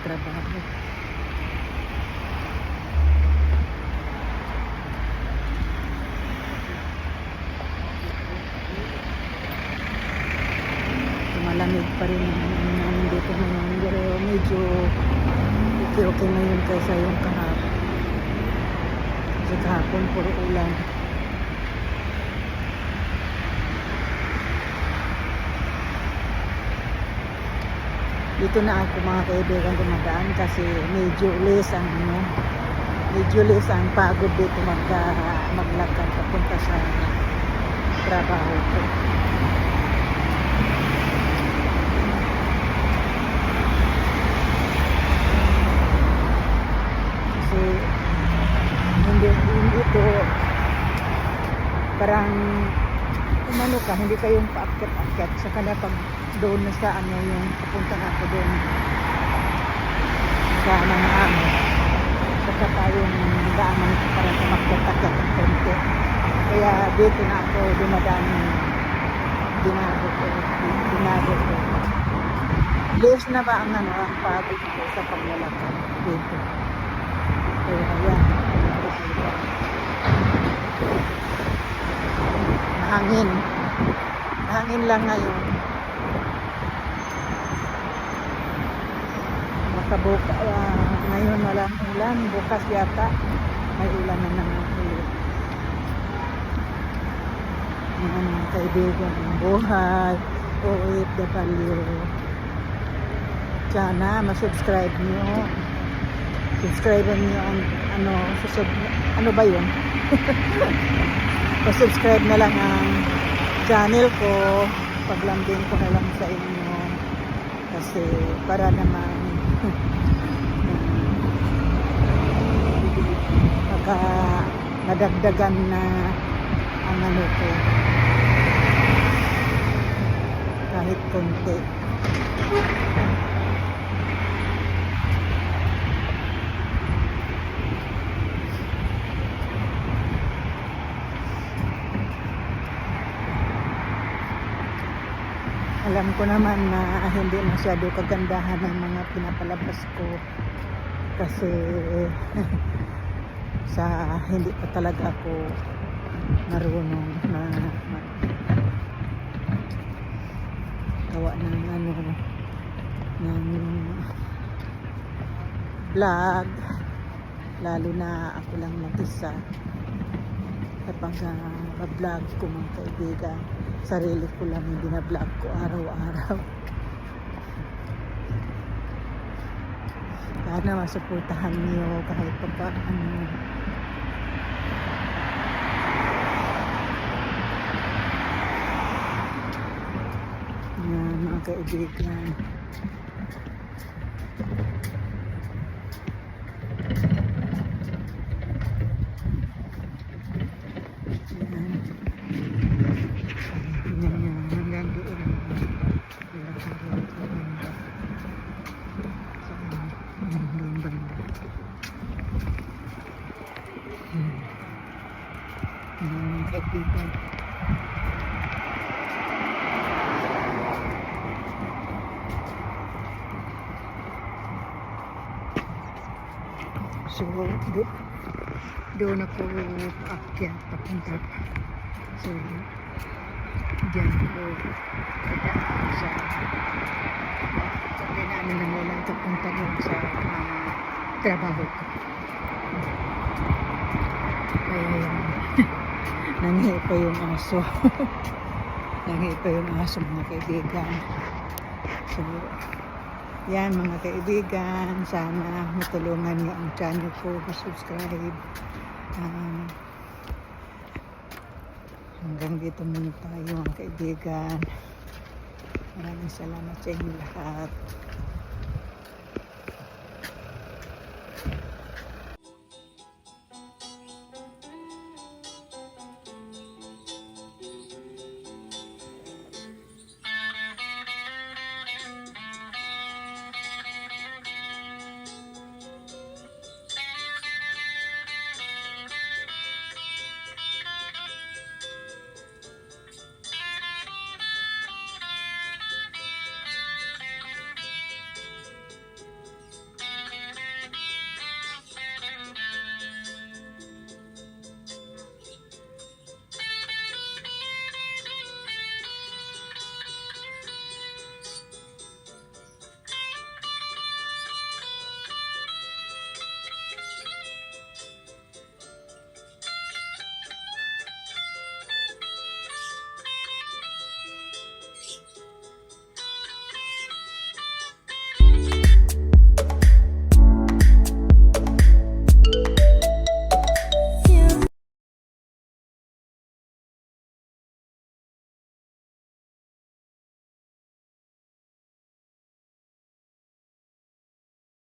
trabaho. Malamig pa rin namin dito ngayon, pero medyo okay ngayon kaysa yung kahapon. Kasi kahapon puro ulan. Dito na ako mga kaibigan dumadaan kasi medyo less ang pagod dito maglakad papunta sa trabaho ko. Kasi hindi ito parang umano ka, hindi kayong paakyat-akyat sa kanya pag doon na sa ano yung papunta na ako doon sa mga ano saka tayong daanan para kumakyat-akyat ng konti. Kaya dito na ako dumadaan binago ko less na ba ang ano ang pagod ko sa paglalakad dito. Kaya yan mahangin lang ngayon. Makabuka ngayon walang ulan, bukas yata may ulan na naman ulit. Mga kaibigan ng buhay OFW, sana masubscribe nyo, subscribe nyo ang ano ba yun subscribe na lang ang channel ko, paglambing ko na lang sa inyo kasi para naman baka nadagdagan na ang ano ko kahit konti. Alam ko naman na hindi masyado kagandahan ng mga pinapalabas ko kasi sa hindi pa talaga ako marunong na gawa ng ng vlog, lalo na ako lang mag-isa kapag vlog ko mga kaibigan. Sarili ko lang yung binablog ko araw-araw. Sana masuportahan niyo kahit pa ano. Yan mga kaibigan. Kaibigan. So doon ako paakyat papunta. So diyan ko dadaan sa dinaanan na nila papunta doon sa trabaho ko. Kaya nangihi pa yung aso. Nangihi pa yung aso mga kaibigan. So yan mga kaibigan, sana matulungan niyo ang channel ko, subscribe. Hanggang dito muna tayo mga kaibigan. Maraming salamat sa inyo lahat.